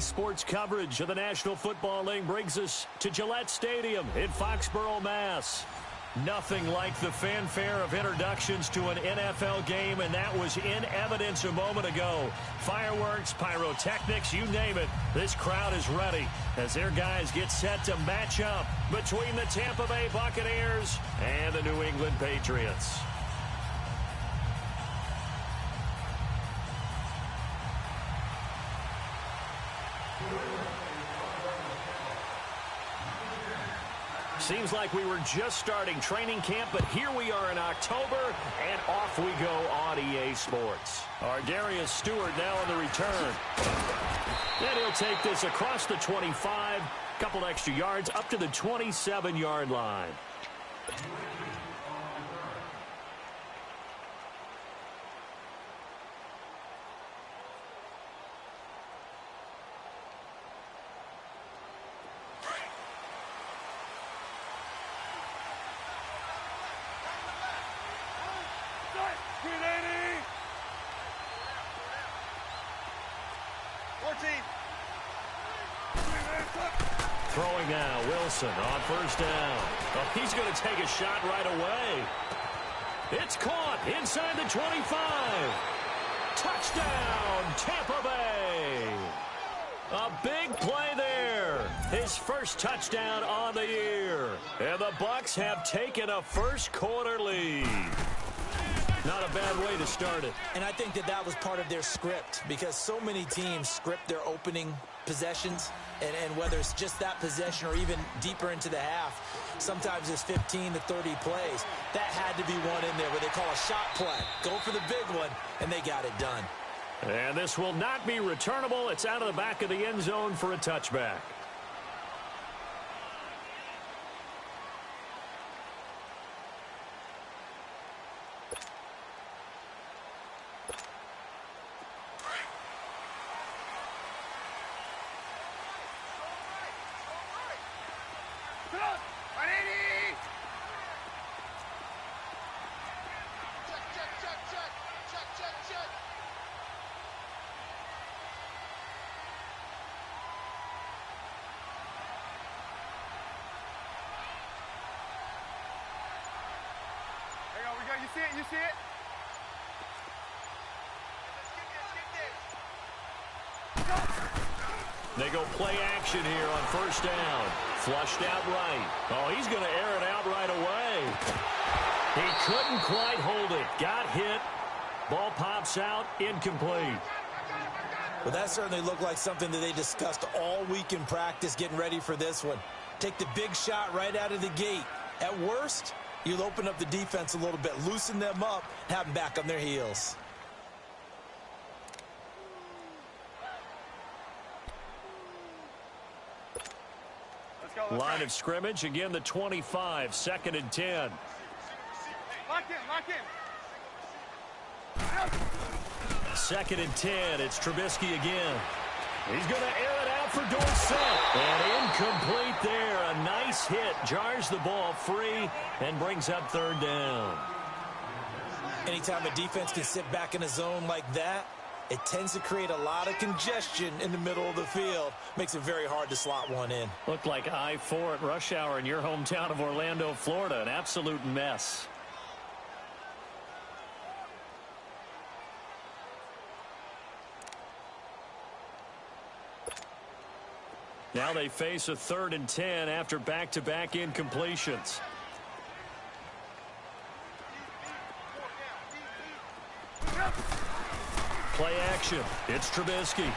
Today's sports coverage of the National Football League brings us to Gillette Stadium in Foxborough, Mass. Nothing like the fanfare of introductions to an NFL game, and that was in evidence a moment ago. Fireworks, pyrotechnics, you name it. This crowd is ready as their guys get set to match up between the Tampa Bay Buccaneers and the New England Patriots. Seems like we were just starting training camp, but here we are in October, and off we go on EA Sports. Darius Stewart now on the return. And he'll take this across the 25, couple extra yards, up to the 27-yard line. Throwing now, Wilson on first down. Oh, he's going to take a shot right away. It's caught inside the 25. Touchdown, Tampa Bay. A big play there. His first touchdown on the year. And the Bucs have taken a first quarter lead. Not a bad way to start it. And I think that was part of their script, because so many teams script their opening possessions, and whether it's just that possession or even deeper into the half, sometimes it's 15 to 30 plays. That had to be one in there where they call a shot play. Go for the big one, and they got it done. And this will not be returnable. It's out of the back of the end zone for a touchback. You see it? They go play action here on first down. Flushed out right. Oh, he's going to air it out right away. He couldn't quite hold it. Got hit. Ball pops out. Incomplete. Well, that certainly looked like something that they discussed all week in practice getting ready for this one. Take the big shot right out of the gate. At worst, you'll open up the defense a little bit, loosen them up, have them back on their heels. Line of scrimmage, again the 25, 2nd and 10. Lock in. 2nd and 10, it's Trubisky again. He's going to air it out for Dorsett. And incomplete there. A nice hit. Jars the ball free and brings up 3rd down. Anytime a defense can sit back in a zone like that, it tends to create a lot of congestion in the middle of the field. Makes it very hard to slot one in. Looked like I-4 at rush hour in your hometown of Orlando, Florida. An absolute mess. Now they face a 3rd and 10 after back-to-back incompletions. Play action. It's Trubisky.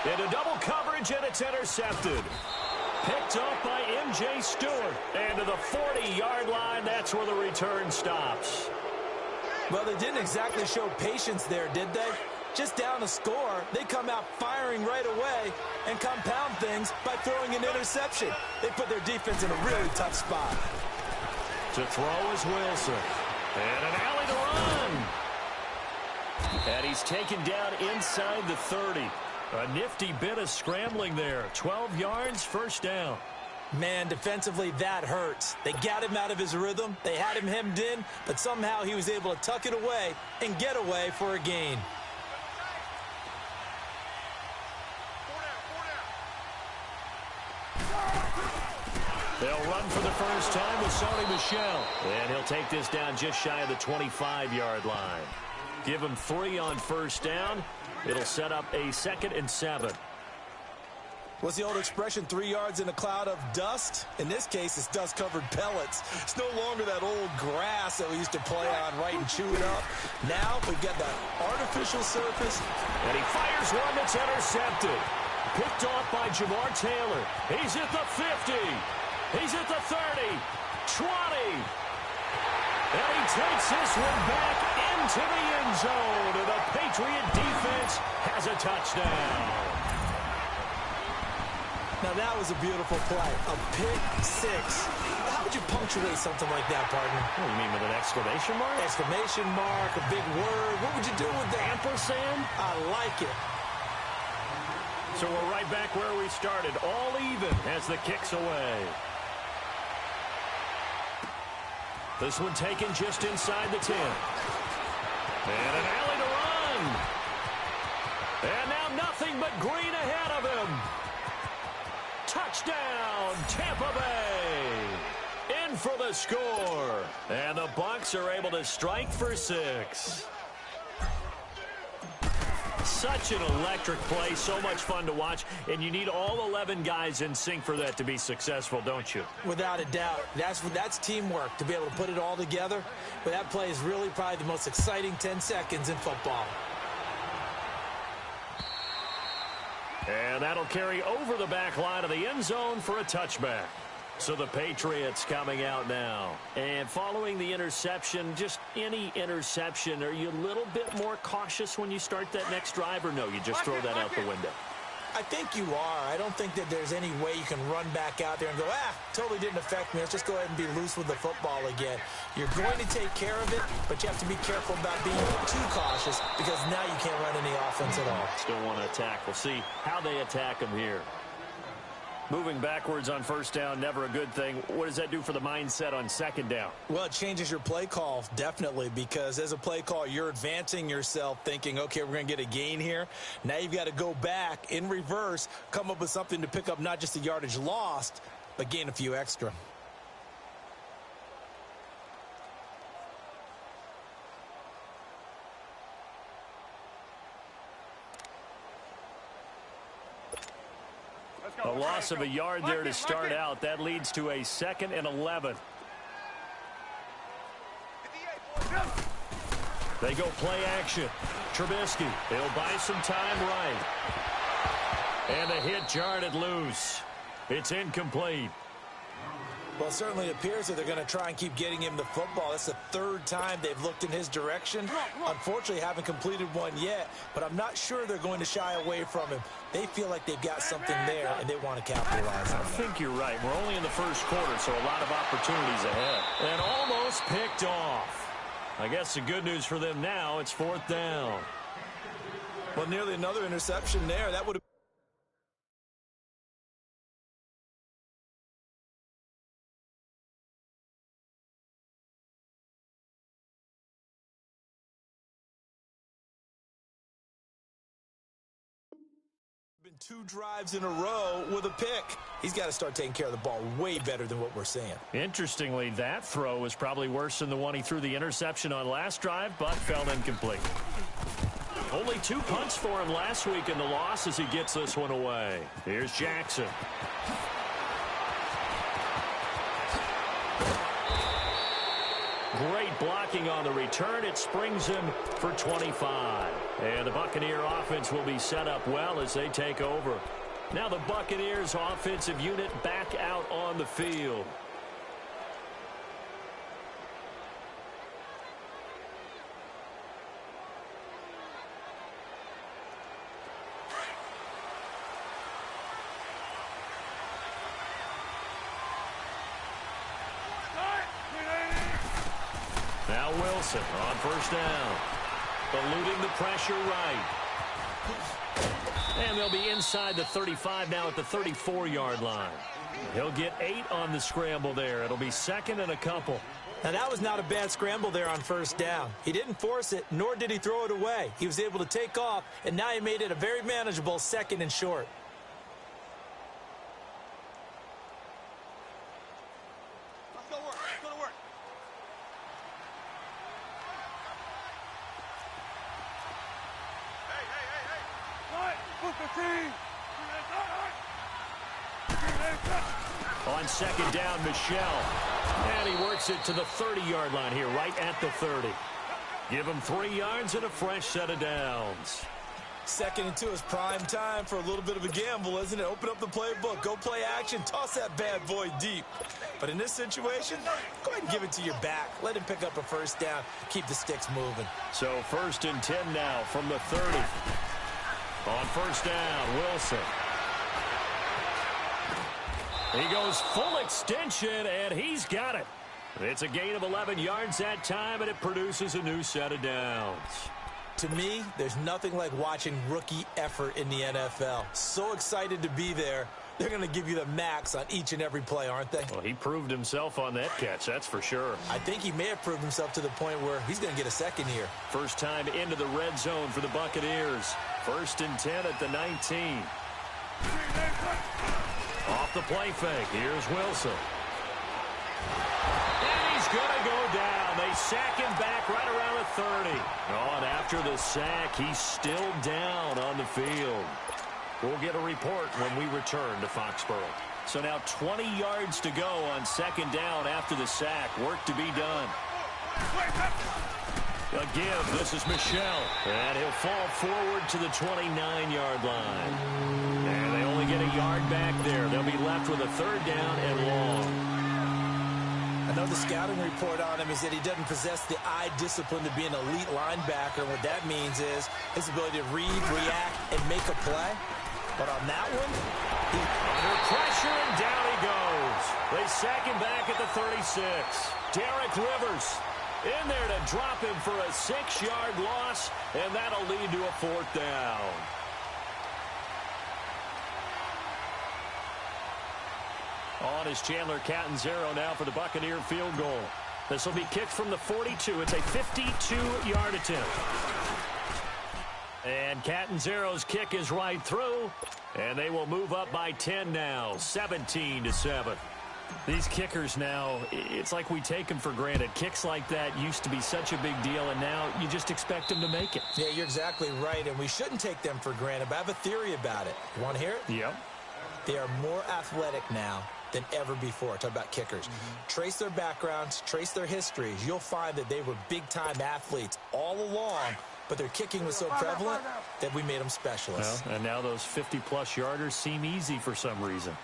Into double coverage, and it's intercepted. Picked up by M.J. Stewart. And to the 40-yard line, that's where the return stops. Well, they didn't exactly show patience there, did they? Just down a score, they come out firing right away and compound things by throwing an interception. They put their defense in a really tough spot. To throw is Wilson. And an alley to run. And he's taken down inside the 30. A nifty bit of scrambling there. 12 yards, first down. Man, defensively, that hurts. They got him out of his rhythm. They had him hemmed in, but somehow he was able to tuck it away and get away for a gain. They'll run for the first time with Sony Michel. And he'll take this down just shy of the 25-yard line. Give him 3 on first down. It'll set up a 2nd and 7. What's the old expression, 3 yards in a cloud of dust? In this case, it's dust-covered pellets. It's no longer that old grass that we used to play on, right, and chew it up. Now we've got that artificial surface. And he fires one that's intercepted. Picked off by Jamar Taylor. He's at the 50. He's at the 30. 20. And he takes this one back into the end zone. And the Patriot defense has a touchdown. Now, that was a beautiful play. A pick six. How would you punctuate something like that, partner? What do you mean, with an exclamation mark? Exclamation mark, a big word. What would you do with that? Ampersand? I like it. So we're right back where we started. All even as the kick's away. This one taken just inside the 10. And an alley to run. And now nothing but green ahead of him. Touchdown, Tampa Bay. In for the score. And the Bucs are able to strike for 6. Such an electric play, so much fun to watch, and you need all 11 guys in sync for that to be successful, don't you? Without a doubt. That's teamwork, to be able to put it all together. But that play is really probably the most exciting 10 seconds in football. And that'll carry over the back line of the end zone for a touchback. So the Patriots coming out now. And following the interception, just any interception, are you a little bit more cautious when you start that next drive, or no, you just throw that out the window? I think you are. I don't think that there's any way you can run back out there and go, totally didn't affect me. Let's just go ahead and be loose with the football again. You're going to take care of it, but you have to be careful about being too cautious because now you can't run any offense at all. Still want to attack. We'll see how they attack them here. Moving backwards on first down, never a good thing. What does that do for the mindset on second down? Well, it changes your play call, definitely, because as a play call, you're advancing yourself thinking, okay, we're going to get a gain here. Now you've got to go back in reverse, come up with something to pick up not just the yardage lost, but gain a few extra. A loss of a yard there to start out. That leads to a 2nd and 11. They go play action. Trubisky, they'll buy some time right. And the hit jarred it loose. It's incomplete. Well, it certainly appears that they're going to try and keep getting him the football. That's the 3rd time they've looked in his direction. Unfortunately, haven't completed one yet, but I'm not sure they're going to shy away from him. They feel like they've got something there, and they want to capitalize on it. I think you're right. We're only in the first quarter, so a lot of opportunities ahead. And almost picked off. I guess the good news for them now, it's 4th down. Well, nearly another interception there. That would have been 2 drives in a row with a pick. He's got to start taking care of the ball way better than what we're seeing. Interestingly, that throw was probably worse than the one he threw the interception on last drive, but fell incomplete. Only 2 punts for him last week in the loss as he gets this one away. Here's Jackson. Great blocking on the return. It springs him for 25. And the Buccaneer offense will be set up well as they take over. Now the Buccaneers offensive unit back out on the field. Now Wilson on first down. Eluding the pressure right. And they'll be inside the 35 now at the 34-yard line. He'll get 8 on the scramble there. It'll be 2nd and a couple. Now, that was not a bad scramble there on first down. He didn't force it, nor did he throw it away. He was able to take off, and now he made it a very manageable 2nd and short. On second down, Michelle. And he works it to the 30-yard line here, right at the 30. Give him 3 yards and a fresh set of downs. 2nd and 2 is prime time for a little bit of a gamble, isn't it? Open up the playbook, go play action, toss that bad boy deep. But in this situation, go ahead and give it to your back. Let him pick up a first down, keep the sticks moving. So 1st and 10 now from the 30. On first down, Wilson. He goes full extension, and he's got it. It's a gain of 11 yards that time, and it produces a new set of downs. To me, there's nothing like watching rookie effort in the NFL. So excited to be there. They're going to give you the max on each and every play, aren't they? Well, he proved himself on that catch, that's for sure. I think he may have proved himself to the point where he's going to get a second here. First time into the red zone for the Buccaneers. 1st and 10 at the 19. Off the play fake, here's Wilson. And he's going to go down. They sack him back right around the 30. Oh, and after the sack, he's still down on the field. We'll get a report when we return to Foxborough. So now 20 yards to go on second down after the sack. Work to be done. A give. This is Michelle. And he'll fall forward to the 29-yard line. And they only get a yard back there. They'll be left with a 3rd down and long. I know the scouting report on him is that he doesn't possess the eye discipline to be an elite linebacker. What that means is his ability to read, react, and make a play. But on that one, under pressure, and down he goes. They sack him back at the 36. Derek Rivers in there to drop him for a 6-yard loss, and that'll lead to a 4th down. On is Chandler Catanzaro now for the Buccaneer field goal. This will be kicked from the 42. It's a 52-yard attempt. And Catanzaro's kick is right through, and they will move up by 10 now, 17-7. These kickers now, it's like we take them for granted. Kicks like that used to be such a big deal, and now you just expect them to make it. Yeah, you're exactly right, and we shouldn't take them for granted, but I have a theory about it. You want to hear it? Yep. They are more athletic now than ever before. Talk about kickers. Trace their backgrounds, trace their histories. You'll find that they were big-time athletes all along, but their kicking was so prevalent that we made them specialists. Well, and now those 50-plus yarders seem easy for some reason.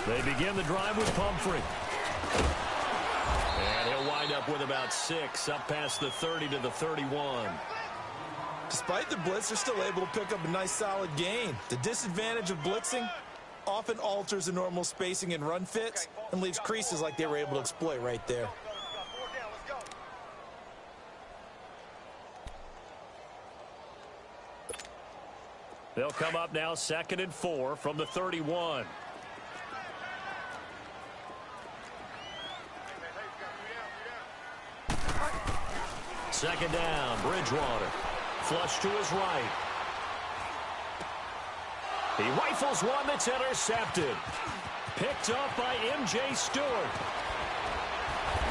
They begin the drive with Pumphrey. And he'll wind up with about 6, up past the 30 to the 31. Despite the blitz, they're still able to pick up a nice solid gain. The disadvantage of blitzing often alters the normal spacing and run fits and leaves creases like they were able to exploit right there. They'll come up now 2nd and 4 from the 31. Second down, Bridgewater. Flush to his right. He rifles one that's intercepted. Picked up by M.J. Stewart.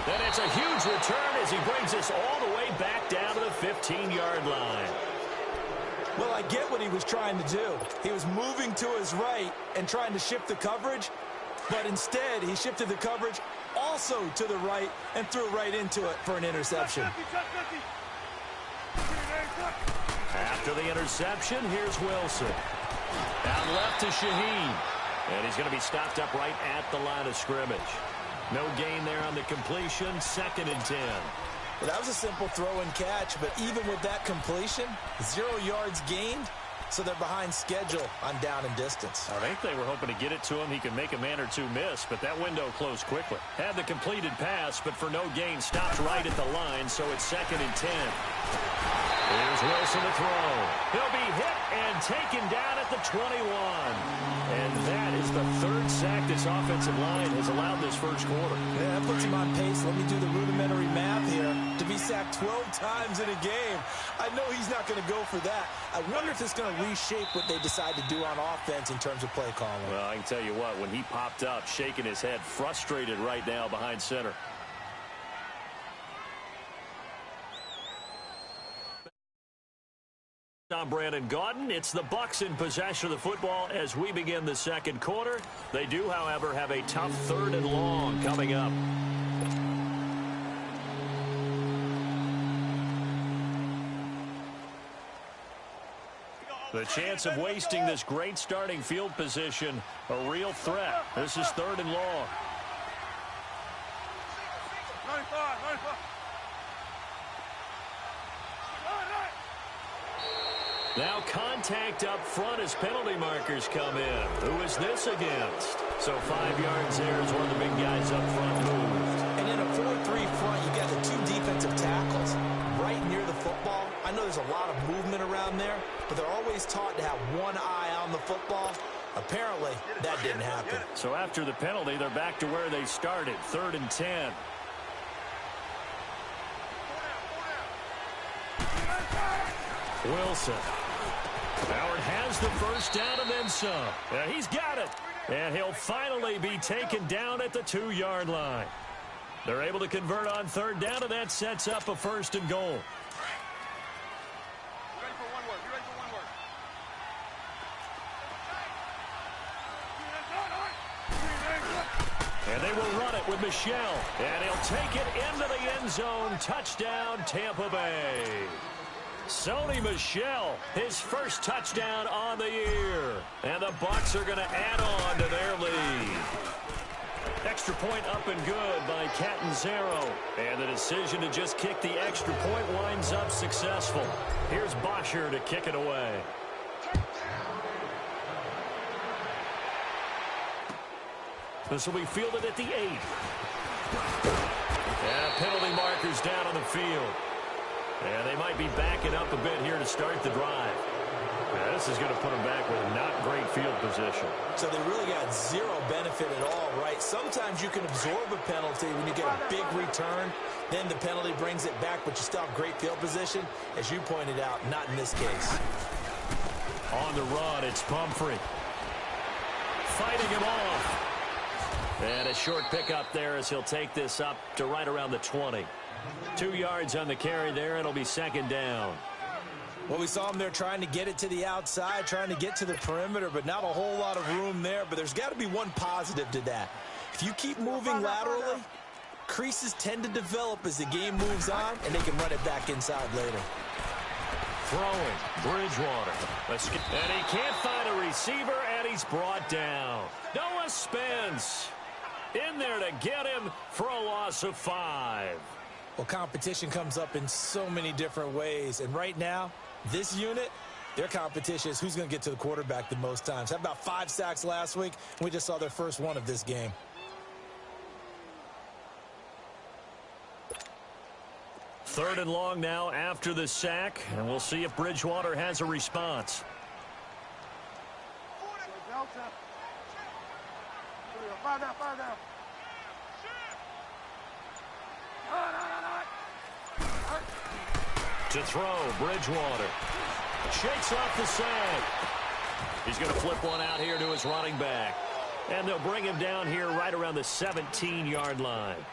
Then it's a huge return as he brings us all the way back down to the 15-yard line. Well, I get what he was trying to do. He was moving to his right and trying to shift the coverage, but instead he shifted the coverage also to the right and threw right into it for an interception. After the interception, here's Wilson. Down left to Shaheen. And he's going to be stopped up right at the line of scrimmage. No gain there on the completion. 2nd and 10. Well, that was a simple throw and catch, but even with that completion, 0 yards gained, so they're behind schedule on down and distance. I think they were hoping to get it to him. He could make a man or two miss, but that window closed quickly. Had the completed pass, but for no gain, stopped right at the line, so it's 2nd and 10. Here's Wilson to throw. He'll be hit and taken down at the 21. And that is the 3rd sack this offensive line has allowed this first quarter. Yeah, that puts him on pace. Let me do the rudimentary math here. To be sacked 12 times in a game, I know he's not going to go for that. I wonder if it's going to reshape what they decide to do on offense in terms of play calling. Well, I can tell you what, when he popped up, shaking his head, frustrated right now behind center. I'm Brandon Gaudin. It's the Bucs in possession of the football as we begin the second quarter. They do, however, have a tough 3rd and long coming up. The chance of wasting this great starting field position, a real threat. This is 3rd and long. 95, 95. Now contact up front as penalty markers come in. Who is this against? So 5 yards there as one of the big guys up front moved. And in a 4-3 front, you got the 2 defensive tackles right near the football. I know there's a lot of movement around there, but they're always taught to have one eye on the football. Apparently, that didn't happen. So after the penalty, they're back to where they started, 3rd and 10. Wilson. Howard has the first down and then some. He's got it. And he'll finally be taken down at the 2-yard line. They're able to convert on 3rd down, and that sets up a 1st and goal. Ready for one word. You ready for one word? And they will run it with Michel. And he'll take it into the end zone. Touchdown, Tampa Bay. Sony Michel, his first touchdown on the year. And the Bucs are going to add on to their lead. Extra point up and good by Catanzaro. And the decision to just kick the extra point winds up successful. Here's Bosher to kick it away. This will be fielded at the 8. And penalty markers down on the field. And they might be backing up a bit here to start the drive. Now, this is going to put them back with not great field position. So they really got 0 benefit at all, right? Sometimes you can absorb a penalty when you get a big return. Then the penalty brings it back, but you still have great field position. As you pointed out, not in this case. On the run, it's Pumphrey. Fighting him off. And a short pickup there as he'll take this up to right around the 20. 2 yards on the carry there. It'll be 2nd down. Well, we saw him there trying to get it to the outside, trying to get to the perimeter, but not a whole lot of room there. But there's got to be one positive to that. If you keep moving laterally, creases tend to develop as the game moves on, and they can run it back inside later. Throwing, Bridgewater. And he can't find a receiver, and he's brought down. Noah Spence in there to get him for a loss of 5. Well, competition comes up in so many different ways. And right now, this unit, their competition is who's going to get to the quarterback the most times. Had about 5 sacks last week, and we just saw their first one of this game. Third and long now after the sack, and we'll see if Bridgewater has a response. Delta. 5 down, 5 down. To throw, Bridgewater. Shakes off the sack. He's going to flip one out here to his running back. And they'll bring him down here right around the 17-yard line.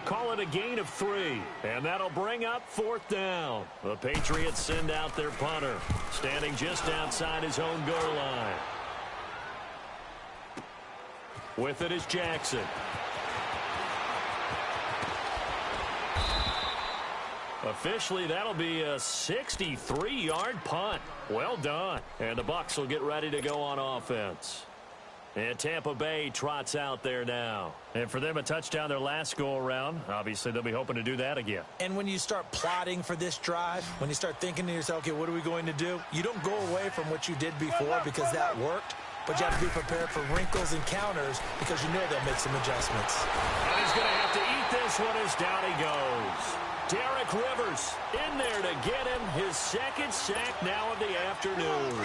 Call it a gain of 3. And that'll bring up 4th down. The Patriots send out their punter, standing just outside his own goal line. With it is Jackson. Officially, that'll be a 63-yard punt. Well done. And the Bucs will get ready to go on offense. And Tampa Bay trots out there now. And for them, a touchdown their last go-around. Obviously, they'll be hoping to do that again. And when you start plotting for this drive, when you start thinking to yourself, okay, what are we going to do? You don't go away from what you did before because that worked. But you have to be prepared for wrinkles and counters because you know they'll make some adjustments. And he's going to have to eat this one as down he goes. Derek Rivers in there to get him his 2nd sack now of the afternoon.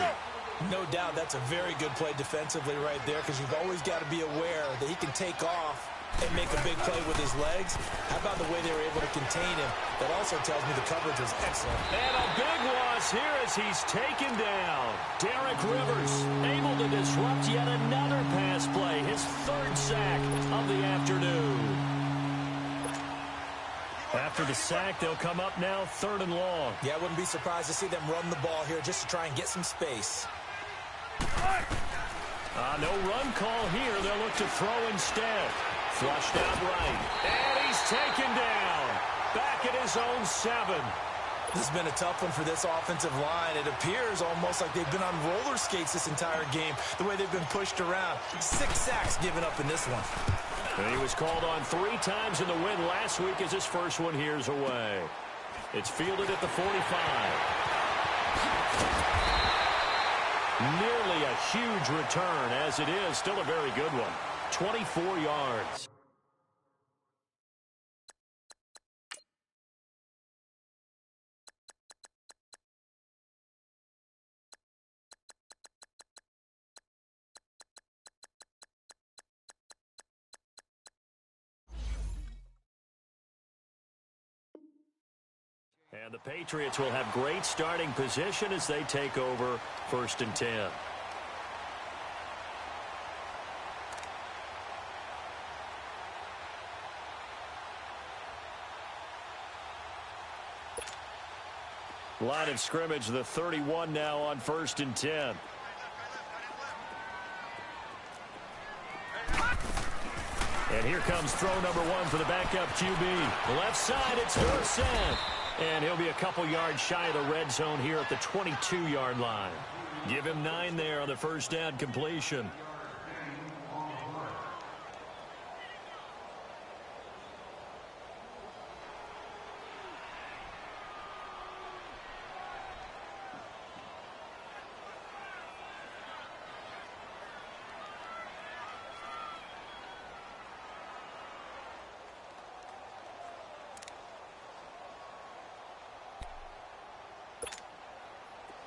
No doubt that's a very good play defensively right there because you've always got to be aware that he can take off and make a big play with his legs. How about the way they were able to contain him? That also tells me the coverage was excellent. And a big loss here as he's taken down. Derek Rivers able to disrupt yet another pass play. His 3rd sack of the afternoon. After the sack, they'll come up now 3rd and long. Yeah, I wouldn't be surprised to see them run the ball here just to try and get some space. No run call here. They'll look to throw instead. Flushed out right. And he's taken down. Back at his own 7. This has been a tough one for this offensive line. It appears almost like they've been on roller skates this entire game, the way they've been pushed around. 6 sacks given up in this one. And he was called on 3 times in the win last week as his first one here's away. It's fielded at the 45. Nearly a huge return, as it is still a very good one. 24 yards. And the Patriots will have great starting position as they take over 1st and 10. Line of scrimmage, the 31 now on 1st and 10. And here comes throw number 1 for the backup QB. Left side, it's Dorsett. And he'll be a couple yards shy of the red zone here at the 22-yard line. Give him 9 there on the first down completion.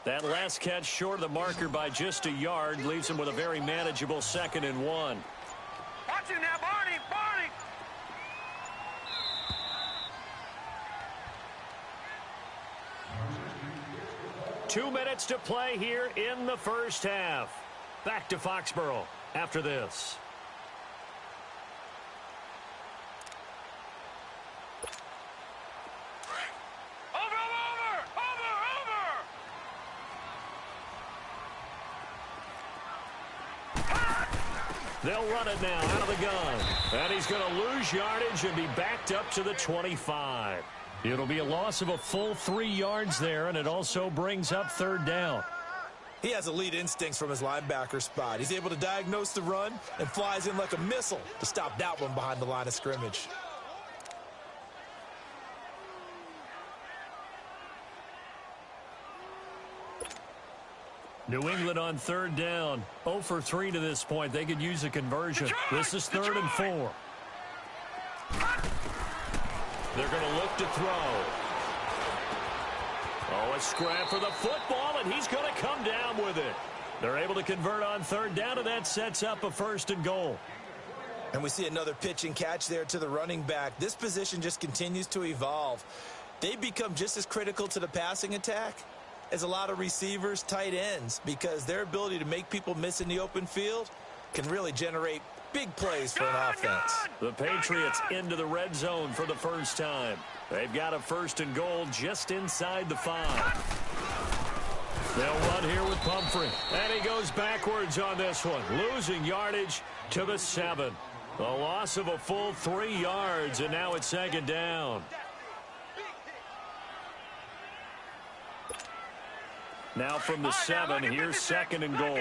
That last catch short of the marker by just a yard leaves him with a very manageable 2nd and 1. Watch him now, Barney! Barney! 2 minutes to play here in the first half. Back to Foxborough after this. They'll run it now out of the gun. And he's going to lose yardage and be backed up to the 25. It'll be a loss of a full 3 yards there, and it also brings up 3rd down. He has elite instincts from his linebacker spot. He's able to diagnose the run and flies in like a missile to stop that one behind the line of scrimmage. New England on 3rd down. 0 for 3 to this point. They could use a conversion. This is 3rd and 4. They're going to look to throw. Oh, a scrap for the football, and he's going to come down with it. They're able to convert on 3rd down, and that sets up a 1st and goal. And we see another pitch and catch there to the running back. This position just continues to evolve. They become just as critical to the passing attack as a lot of receivers, tight ends, because their ability to make people miss in the open field can really generate big plays for an offense. The Patriots into the red zone for the first time. They've got a 1st and goal just inside the 5. They'll run here with Pumphrey. And he goes backwards on this one, losing yardage to the 7. A loss of a full 3 yards, and now it's 2nd down. Now from the 7, here's 2nd and goal.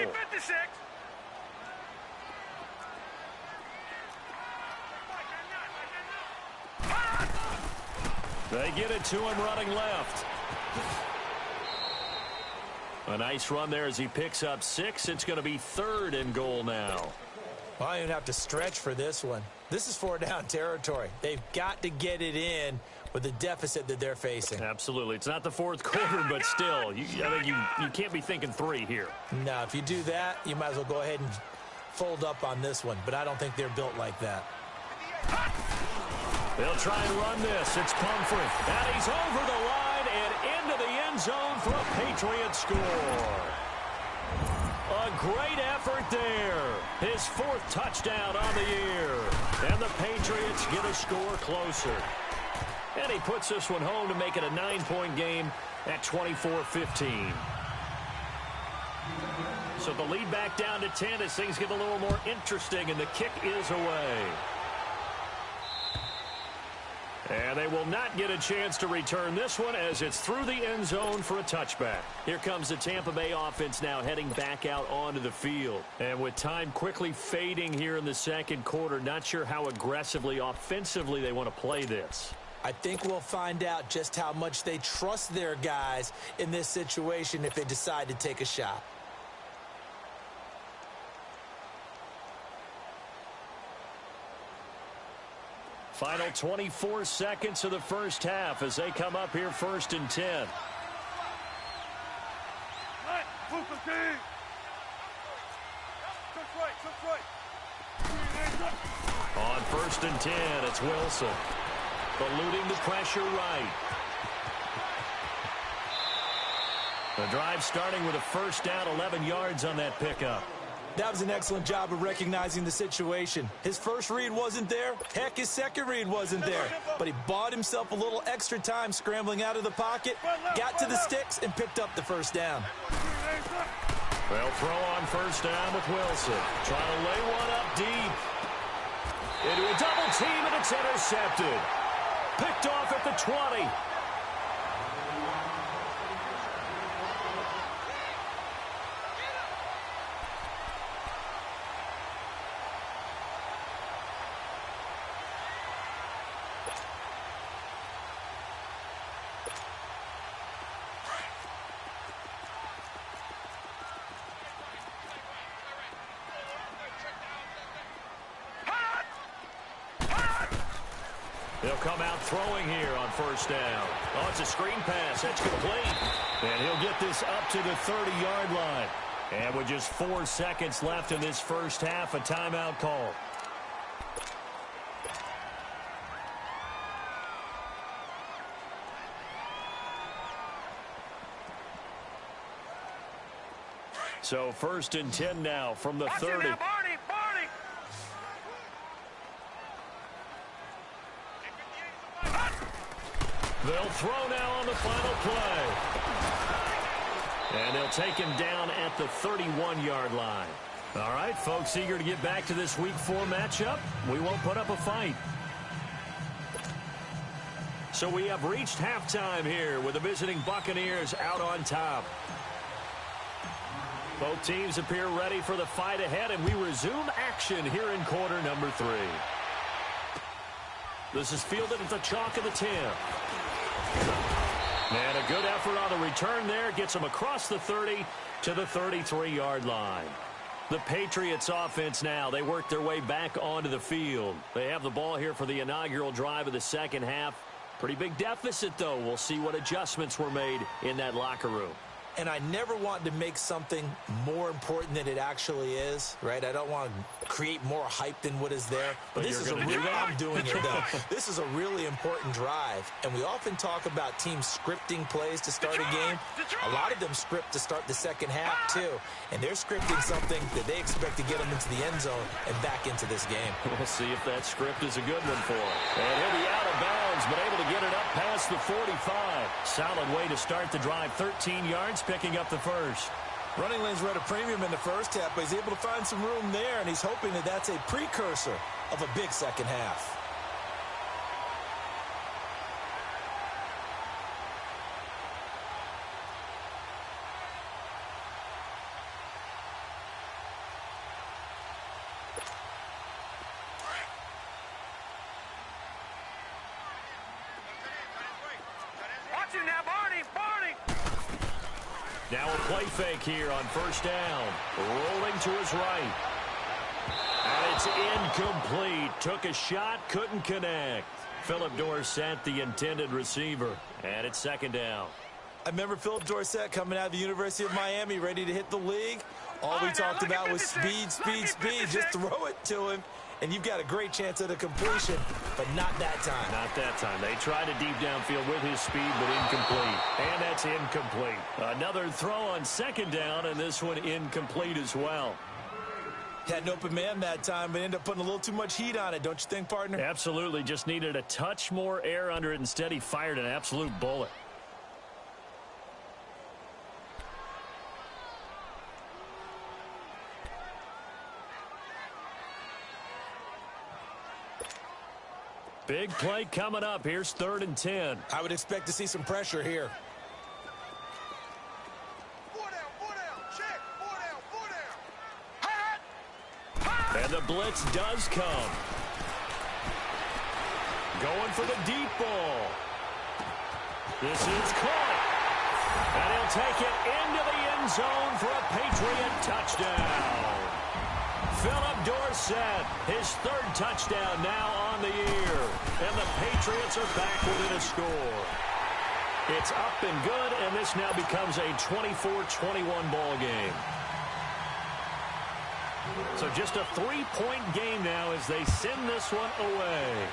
They get it to him running left. A nice run there as he picks up 6. It's going to be 3rd and goal now. Well, I don't even have to stretch for this one. This is 4-down territory. They've got to get it in with the deficit that they're facing. Absolutely. It's not the 4th quarter, but still, I think you can't be thinking 3 here. No, if you do that, you might as well go ahead and fold up on this one, but I don't think they're built like that. They'll try and run this. It's Pumphrey. And he's over the line and into the end zone for a Patriot score. A great effort there. His 4th touchdown on the year. And the Patriots get a score closer. And he puts this one home to make it a 9-point game at 24-15. So the lead back down to 10 as things get a little more interesting, and the kick is away. And they will not get a chance to return this one as it's through the end zone for a touchback. Here comes the Tampa Bay offense now heading back out onto the field. And with time quickly fading here in the second quarter, not sure how aggressively, offensively they want to play this. I think we'll find out just how much they trust their guys in this situation if they decide to take a shot. Final 24 seconds of the first half as they come up here 1st and 10. On 1st and 10, it's Wilson. Eluding the pressure right. The drive starting with a first down, 11 yards on that pickup. That was an excellent job of recognizing the situation. His first read wasn't there. Heck, his second read wasn't there. But he bought himself a little extra time scrambling out of the pocket, got to the sticks, and picked up the first down. They'll throw on first down with Wilson. Trying to lay one up deep. Into a double team, and it's intercepted. Picked off at the 20. He'll come out throwing here on first down. Oh, it's a screen pass. That's complete. And he'll get this up to the 30-yard line. And with just 4 seconds left in this first half, a timeout call. So 1st and 10 now from the 30. They'll throw now on the final play. And they'll take him down at the 31-yard line. All right, folks, eager to get back to this Week 4 matchup. We won't put up a fight. So we have reached halftime here with the visiting Buccaneers out on top. Both teams appear ready for the fight ahead, and we resume action here in quarter number 3. This is fielded at the chalk of the 10. And a good effort on the return there. Gets him across the 30 to the 33-yard line. The Patriots offense now, they work their way back onto the field. They have the ball here for the inaugural drive of the second half. Pretty big deficit, though. We'll see what adjustments were made in that locker room. And I never want to make something more important than it actually is, right? I don't want to create more hype than what is there. But this is a really, I'm doing it though. This is a really important drive. And we often talk about teams scripting plays to start a game. A lot of them script to start the second half too. And they're scripting something that they expect to get them into the end zone and back into this game. We'll see if that script is a good one for him. And he'll be out of bounds, but able to get it up past the 45. Solid way to start the drive. 13 yards. Picking up the first. Running lanes were at a premium in the first half, but he's able to find some room there, and he's hoping that that's a precursor of a big second half. Watch him now, Barney! Now a play fake here on first down. Rolling to his right. And it's incomplete. Took a shot, couldn't connect. Philip Dorsett, the intended receiver. And it's second down. I remember Philip Dorsett coming out of the University of Miami, ready to hit the league. All we talked about was speed, speed, speed. Just throw it to him, and you've got a great chance at a completion, but not that time. Not that time. They tried a deep downfield with his speed, but incomplete. And that's incomplete. Another throw on second down, and this one incomplete as well. Had an open man that time, but ended up putting a little too much heat on it, don't you think, partner? Absolutely. Just needed a touch more air under it. Instead, he fired an absolute bullet. Big play coming up. Here's 3rd and 10. I would expect to see some pressure here. And the blitz does come. Going for the deep ball. This is caught. And he'll take it into the end zone for a Patriot touchdown. Philip Dorsett, his 3rd touchdown now on the year. And the Patriots are back within a score. It's up and good, and this now becomes a 24-21 ball game. So just a 3-point game now as they send this one away.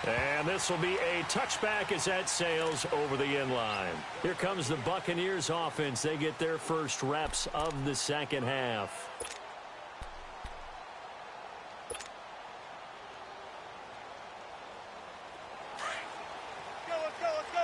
And this will be a touchback as that sails over the end line. Here comes the Buccaneers offense. They get their first reps of the second half. Let's go.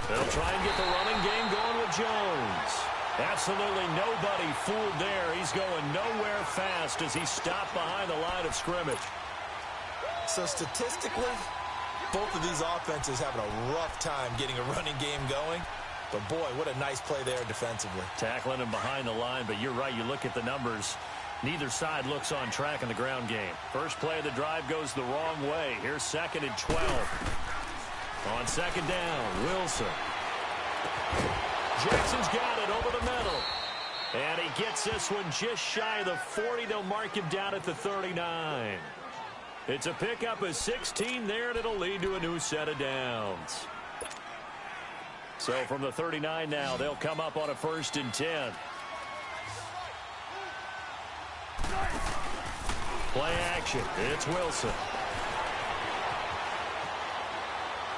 They'll try and get the running game going with Jones. Absolutely nobody fooled there. He's going nowhere fast as he's stopped behind the line of scrimmage. So statistically, both of these offenses having a rough time getting a running game going. But boy, what a nice play there defensively. Tackling him behind the line, but you're right. You look at the numbers. Neither side looks on track in the ground game. First play of the drive goes the wrong way. Here's 2nd and 12. On 2nd down, Wilson. Jackson's got it over the middle. And he gets this one just shy of the 40. They'll mark him down at the 39. It's a pickup of 16 there, and it'll lead to a new set of downs. So from the 39 now, they'll come up on a 1st and 10. Play action. It's Wilson.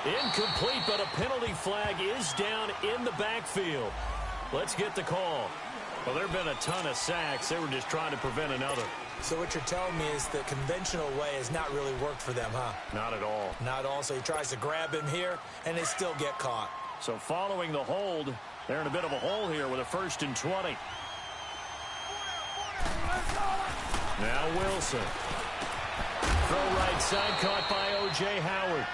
Incomplete, but a penalty flag is down in the backfield. Let's get the call. Well, there have been a ton of sacks. They were just trying to prevent another. So what you're telling me is the conventional way has not really worked for them, huh? Not at all. Not all. So he tries to grab him here, and they still get caught. So following the hold, they're in a bit of a hole here with a 1st and 20. Now Wilson. Throw right side, caught by O.J. Howard.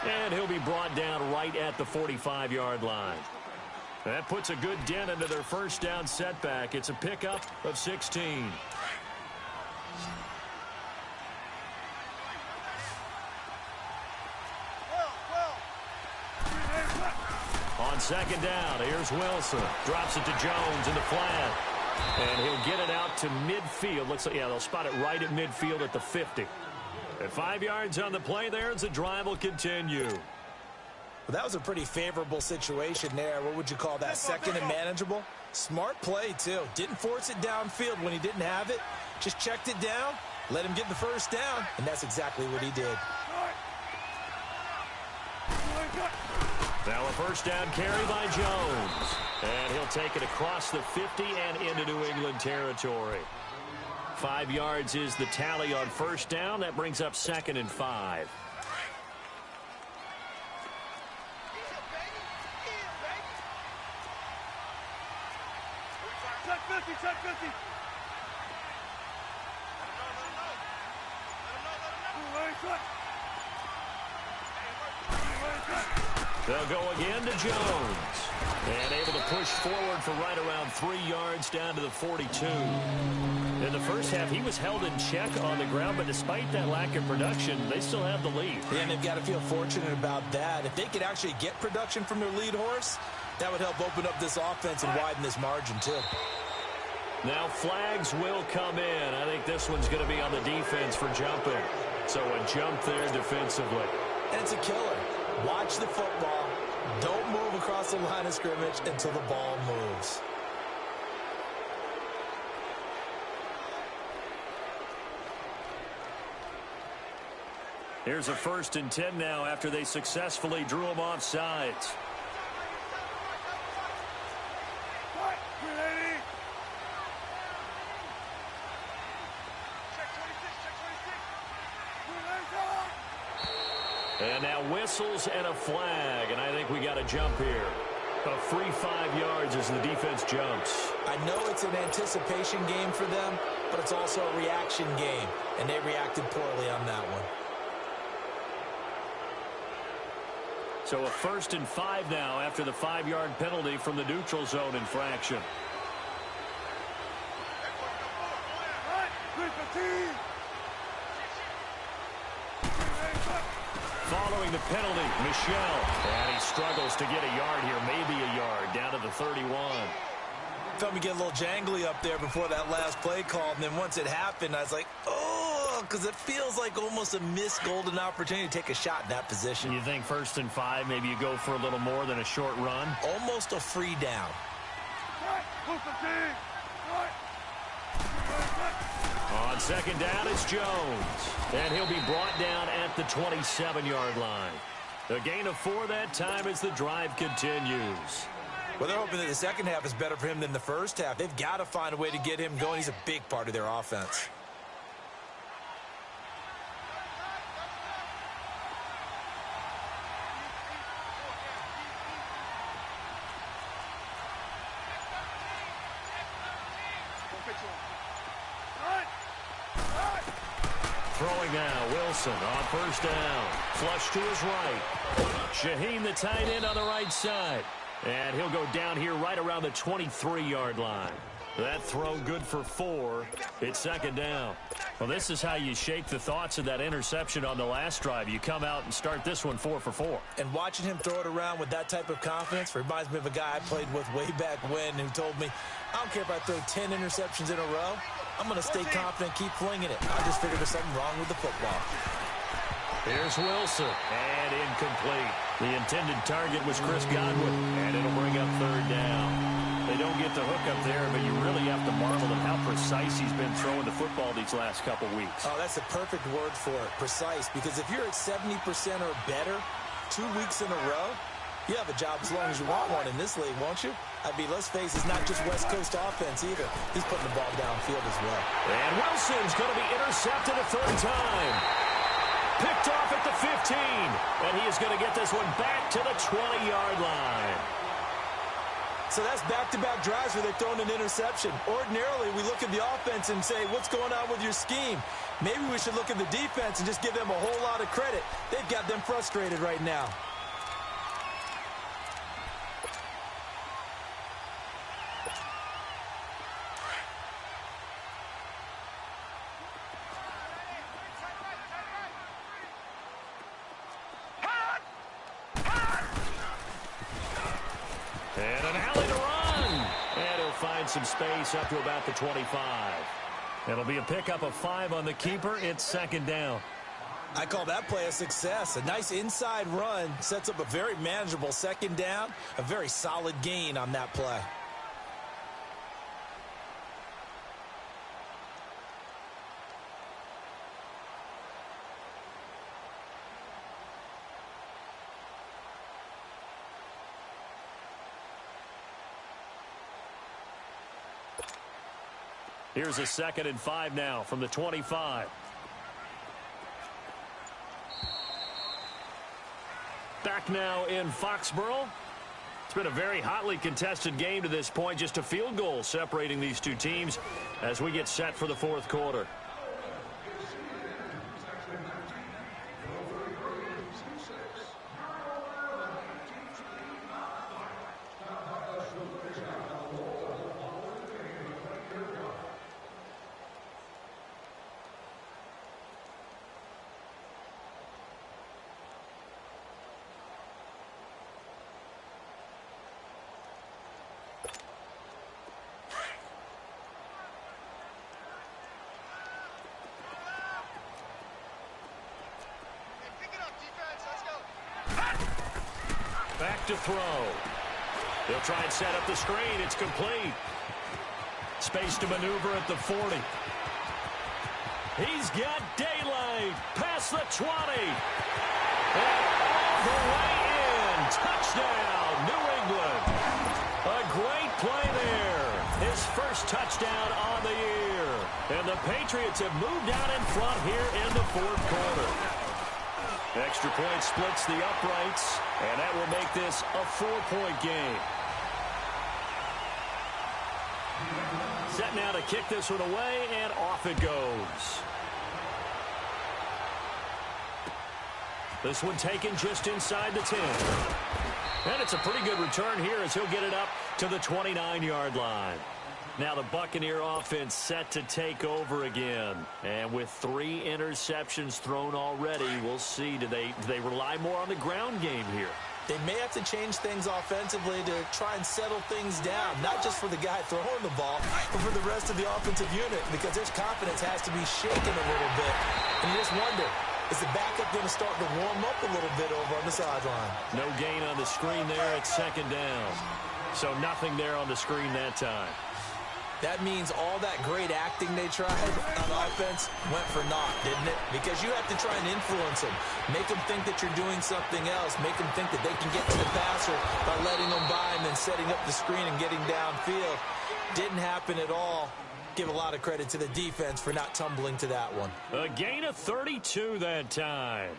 And he'll be brought down right at the 45-yard line. That puts a good dent into their 1st down setback. It's a pickup of 16. On 2nd down, here's Wilson. Drops it to Jones in the flat. And he'll get it out to midfield. Looks like, yeah, they'll spot it right at midfield at the 50. At 5 yards on the play there, as the drive will continue. Well, that was a pretty favorable situation there. What would you call that? 2nd and manageable? Smart play, too. Didn't force it downfield when he didn't have it. Just checked it down, let him get the 1st down, and that's exactly what he did. Now a 1st down carry by Jones. And he'll take it across the 50 and into New England territory. 5 yards is the tally on 1st down. That brings up 2nd and 5. Check 50. They'll go again to Jones. And able to push forward for right around 3 yards down to the 42. In the first half, he was held in check on the ground, but despite that lack of production, they still have the lead. Yeah, and they've got to feel fortunate about that. If they could actually get production from their lead horse, that would help open up this offense and widen this margin, too. Now flags will come in. I think this one's going to be on the defense for jumping. So a jump there defensively. And it's a killer. Watch the football. Don't move across the line of scrimmage until the ball moves. Here's a 1st and 10 now after they successfully drew him off sides. And now whistles and a flag, and I think we got a jump here. A free 5 yards as the defense jumps. I know it's an anticipation game for them, but it's also a reaction game, and they reacted poorly on that one. So a 1st and 5 now after the 5-yard penalty from the neutral zone infraction. Following the penalty, Michel. And he struggles to get a yard here, maybe a yard, down to the 31. Felt me get a little jangly up there before that last play called, and then once it happened, I was like, oh, because it feels like almost a missed golden opportunity to take a shot in that position. You think 1st and 5, maybe you go for a little more than a short run? Almost a free down. On 2nd down, it's Jones. And he'll be brought down at the 27-yard line. A gain of 4 that time as the drive continues. Well, they're hoping that the second half is better for him than the first half. They've got to find a way to get him going. He's a big part of their offense. Throwing now, Wilson on 1st down. Flush to his right. Shaheen, the tight end, on the right side. And he'll go down here right around the 23-yard line. That throw good for 4. It's 2nd down. Well, this is how you shake the thoughts of that interception on the last drive. You come out and start this one 4 for 4. And watching him throw it around with that type of confidence reminds me of a guy I played with way back when who told me, I don't care if I throw 10 interceptions in a row. I'm going to stay confident, keep flinging it. I just figured there's something wrong with the football. Here's Wilson, and incomplete. The intended target was Chris Godwin, and it'll bring up 3rd down. They don't get the hook up there, but you really have to marvel at how precise he's been throwing the football these last couple weeks. Oh, that's a perfect word for it, precise, because if you're at 70% or better 2 weeks in a row, you have a job as long as you want one in this league, won't you? I mean, let's face it, it's not just West Coast offense either. He's putting the ball downfield as well. And Wilson's going to be intercepted a 3rd time. Picked off at the 15. And he is going to get this one back to the 20-yard line. So that's back-to-back drives where they're throwing an interception. Ordinarily, we look at the offense and say, what's going on with your scheme? Maybe we should look at the defense and just give them a whole lot of credit. They've got them frustrated right now. And an alley to run. And he'll find some space up to about the 25. It'll be a pickup of 5 on the keeper. It's 2nd down. I call that play a success. A nice inside run sets up a very manageable 2nd down. A very solid gain on that play. Here's a 2nd and 5 now from the 25. Back now in Foxborough. It's been a very hotly contested game to this point. Just a field goal separating these two teams as we get set for the 4th quarter. Back to throw. They'll try and set up the screen. It's complete. Space to maneuver at the 40. He's got daylight. Pass across the 20. And all the way in. Touchdown, New England. A great play there. His first touchdown on the year. And the Patriots have moved out in front here in the fourth quarter. Extra point splits the uprights, and that will make this a 4-point game. Set now to kick this one away, and off it goes. This one taken just inside the 10. And it's a pretty good return here as he'll get it up to the 29-yard line. Now the Buccaneer offense set to take over again. And with 3 interceptions thrown already, we'll see. Do they rely more on the ground game here? They may have to change things offensively to try and settle things down, not just for the guy throwing the ball, but for the rest of the offensive unit, because their confidence has to be shaken a little bit. And you just wonder, is the backup going to start to warm up a little bit over on the sideline? No gain on the screen there at second down. So nothing there on the screen that time. That means all that great acting they tried on offense went for naught, didn't it? Because you have to try and influence them. Make them think that you're doing something else. Make them think that they can get to the passer by letting them by and then setting up the screen and getting downfield. Didn't happen at all. Give a lot of credit to the defense for not tumbling to that one. A gain of 32 that time.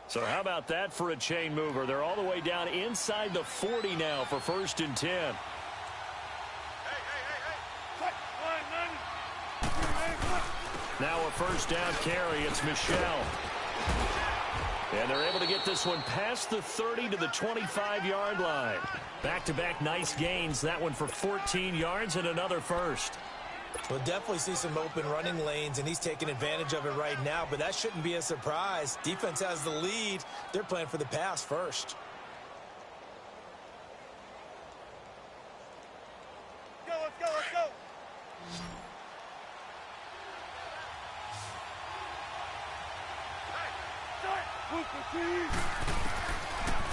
So how about that for a chain mover? They're all the way down inside the 40 now for 1st and 10. Now a first down carry. It's Michel. And they're able to get this one past the 30 to the 25-yard line. Back-to-back nice gains. That one for 14 yards and another first. We'll definitely see some open running lanes, and he's taking advantage of it right now, but that shouldn't be a surprise. Defense has the lead. They're playing for the pass first. Let's go.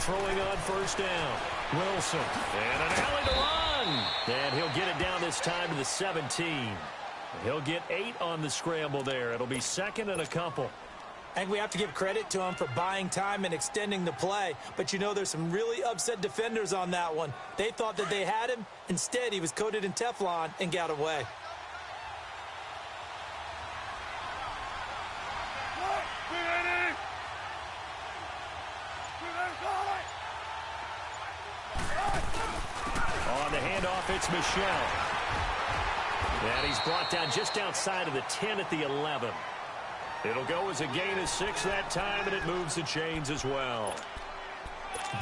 Throwing on first down. Wilson. And an alley to run. And he'll get it down this time to the 17. He'll get 8 on the scramble there. It'll be 2nd and a couple. I think we have to give credit to him for buying time and extending the play. But you know, there's some really upset defenders on that one. They thought that they had him. Instead, he was coated in Teflon and got away. On the handoff, it's Michel. And he's brought down just outside of the 10 at the 11. It'll go as a gain of 6 that time, and it moves the chains as well.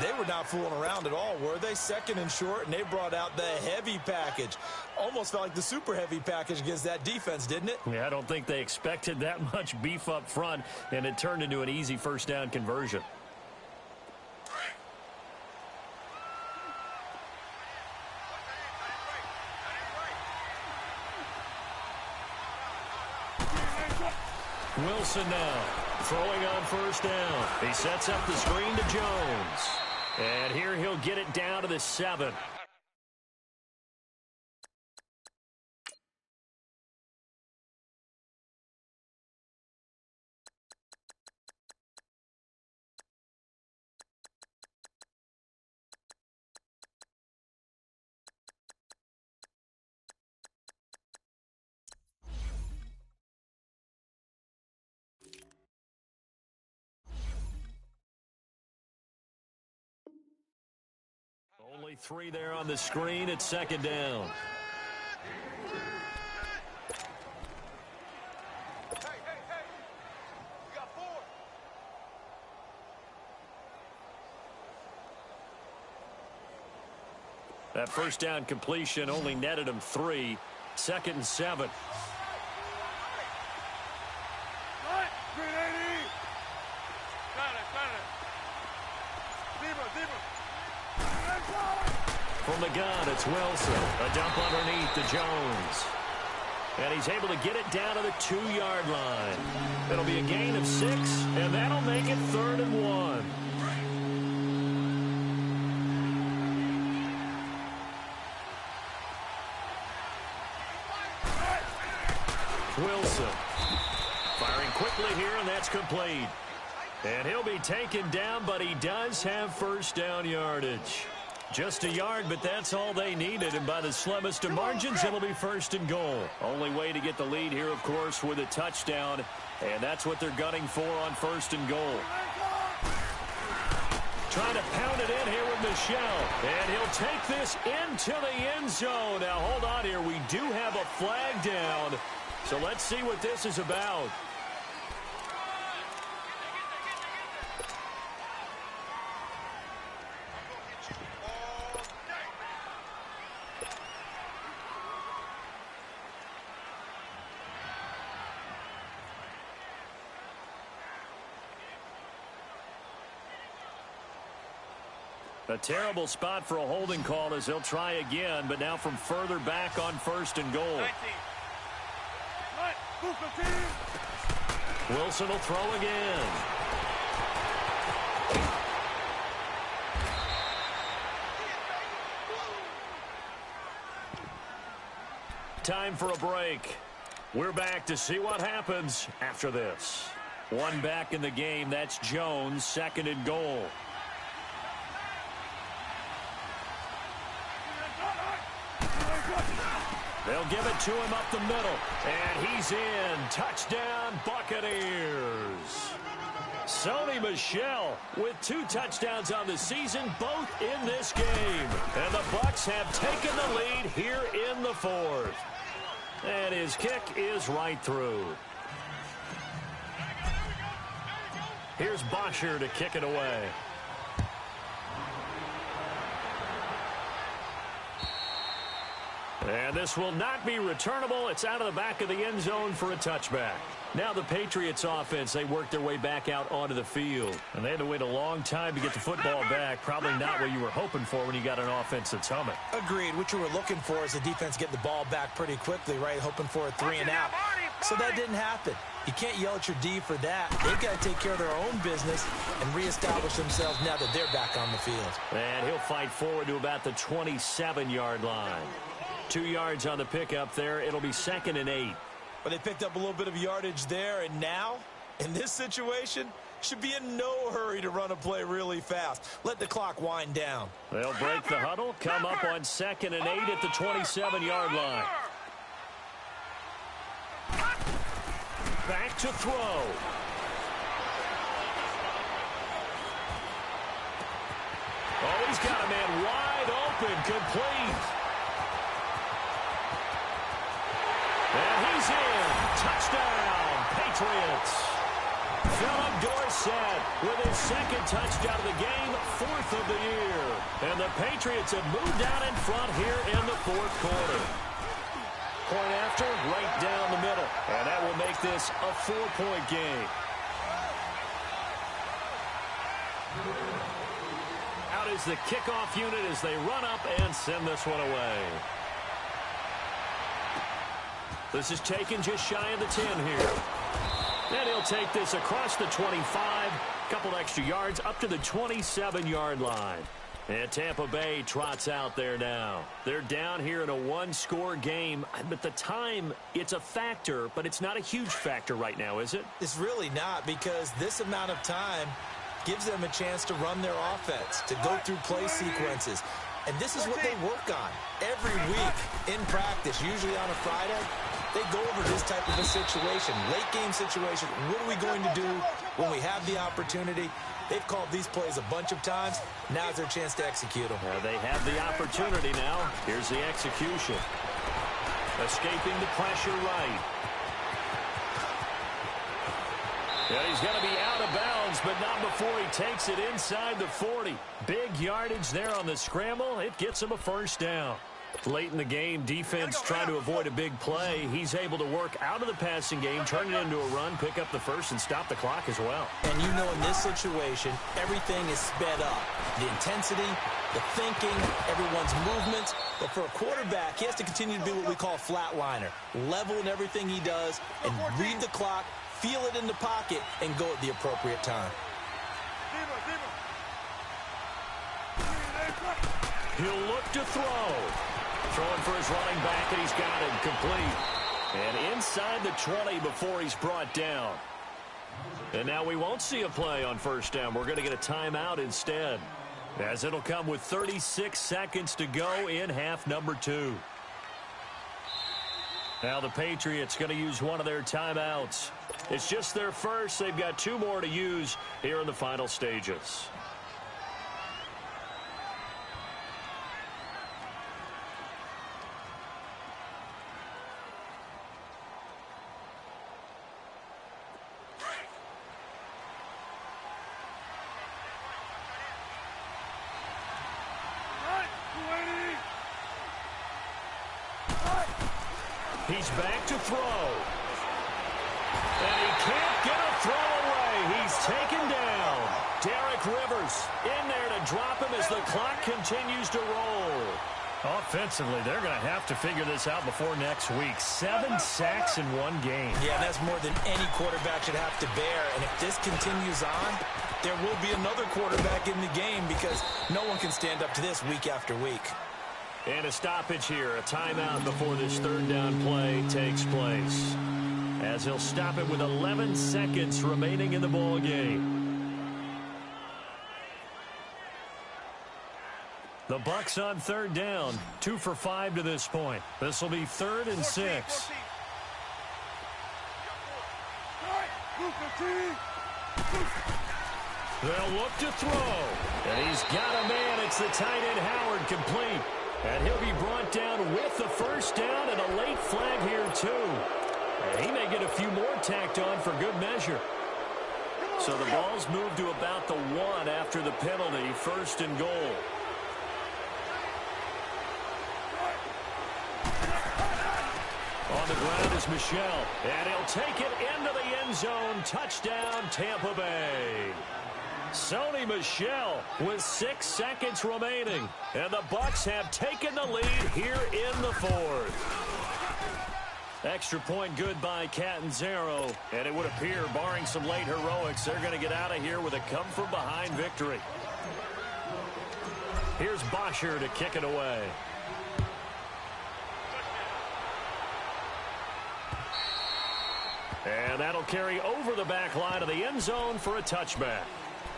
They were not fooling around at all, were they? 2nd and short, and they brought out the heavy package. Almost felt like the super heavy package against that defense, didn't it? Yeah, I don't think they expected that much beef up front, and it turned into an easy first down conversion. Wilson now throwing on first down. He sets up the screen to Jones. And here he'll get it down to the 7. Only 3 there on the screen at 2nd down. You got 4. That first down completion only netted him 3. 2nd and 7. From the gun, it's Wilson. A dump underneath to Jones. And he's able to get it down to the 2-yard line. It'll be a gain of 6, and that'll make it 3rd and 1. Wilson firing quickly here, and that's complete. And he'll be taken down, but he does have first down yardage. Just a yard, but that's all they needed, and by the slimmest of margins, it'll be 1st and goal. Only way to get the lead here, of course, with a touchdown, and that's what they're gunning for on 1st and goal. Trying to pound it in here with Michel, and he'll take this into the end zone. Now, hold on here. We do have a flag down, so let's see what this is about. A terrible spot for a holding call as they'll try again, but now from further back on 1st and goal. Wilson will throw again. Time for a break. We're back to see what happens after this. One back in the game. That's Jones, 2nd and goal. They'll give it to him up the middle. And he's in. Touchdown, Buccaneers. Sony Michel with 2 touchdowns on the season, both in this game. And the Bucs have taken the lead here in the 4th. And his kick is right through. Here's Bosher to kick it away. And this will not be returnable. It's out of the back of the end zone for a touchback. Now the Patriots offense, they worked their way back out onto the field. And they had to wait a long time to get the football back. Probably not what you were hoping for when you got an offense that's humming. Agreed. What you were looking for is the defense getting the ball back pretty quickly, right? Hoping for a 3 and out. So that didn't happen. You can't yell at your D for that. They've got to take care of their own business and reestablish themselves now that they're back on the field. And he'll fight forward to about the 27-yard line. 2 yards on the pickup there. It'll be 2nd and 8. But they picked up a little bit of yardage there, and now, in this situation, should be in no hurry to run a play really fast. Let the clock wind down. They'll break the huddle, come up on 2nd and 8 at the 27-yard line. Back to throw. Oh, he's got a man wide open, complete. And he's in. Touchdown, Patriots. Philip Dorsett with his 2nd touchdown of the game, 4th of the year. And the Patriots have moved out in front here in the 4th quarter. Point after, right down the middle. And that will make this a 4-point game. Out is the kickoff unit as they run up and send this one away. This is taken just shy of the 10 here. And he'll take this across the 25, a couple extra yards up to the 27-yard line. And Tampa Bay trots out there now. They're down here in a 1-score game. But the time, it's a factor, but it's not a huge factor right now, is it? It's really not, because this amount of time gives them a chance to run their offense, to go through play sequences. And this is what they work on every week in practice, usually on a Friday. They go over this type of a situation, late game situation. What are we going to do when we have the opportunity? They've called these plays a bunch of times. Now's their chance to execute them. They have the opportunity now. Here's the execution. Escaping the pressure right. And he's going to be out of bounds, but not before he takes it inside the 40. Big yardage there on the scramble. It gets him a 1st down. Late in the game, defense trying to avoid a big play. He's able to work out of the passing game, turn it into a run, pick up the first, and stop the clock as well. And you know in this situation, everything is sped up. The intensity, the thinking, everyone's movements. But for a quarterback, he has to continue to be what we call a flatliner. Level in everything he does and read the clock, feel it in the pocket, and go at the appropriate time. He'll look to throw. Throwing for his running back, and he's got it complete. And inside the 20 before he's brought down. And now we won't see a play on first down. We're going to get a timeout instead, as it'll come with 36 seconds to go in half number 2. Now the Patriots going to use one of their timeouts. It's just their first. They've got 2 more to use here in the final stages. He's back to throw. And he can't get a throw away. He's taken down. Derek Rivers in there to drop him as the clock continues to roll. Offensively, they're going to have to figure this out before next week. 7 sacks in one game. Yeah, that's more than any quarterback should have to bear. And if this continues on, there will be another quarterback in the game because no one can stand up to this week after week. And a stoppage here, a timeout before this third down play takes place, as he'll stop it with 11 seconds remaining in the ball game. The Bucs on third down, 2 for 5 to this point. This will be 3rd and 6. They'll look to throw, and he's got a man. It's the tight end Howard, complete. And he'll be brought down with the first down and a late flag here, too. And he may get a few more tacked on for good measure. So the ball's moved to about the 1 after the penalty, 1st and goal. On the ground is Michel, and he'll take it into the end zone. Touchdown, Tampa Bay. Sony Michel with 6 seconds remaining, and the Bucs have taken the lead here in the 4th. Extra point good by Catanzaro, and it would appear, barring some late heroics, they're going to get out of here with a come-from-behind victory. Here's Bosher to kick it away. And that'll carry over the back line of the end zone for a touchback.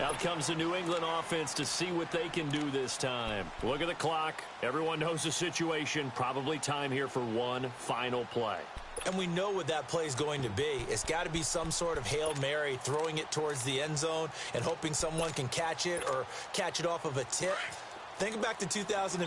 Out comes the New England offense to see what they can do this time. Look at the clock. Everyone knows the situation. Probably time here for one final play. And we know what that play is going to be. It's got to be some sort of Hail Mary, throwing it towards the end zone and hoping someone can catch it or catch it off of a tip. Think back to 2015.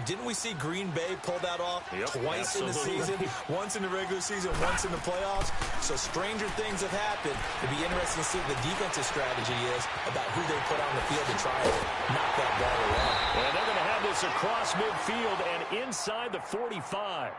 Didn't we see Green Bay pull that off twice in the season? Once in the regular season, once in the playoffs. So stranger things have happened. It'd be interesting to see what the defensive strategy is about who they put on the field to try and knock that ball away. And they're going to have this across midfield and inside the 45.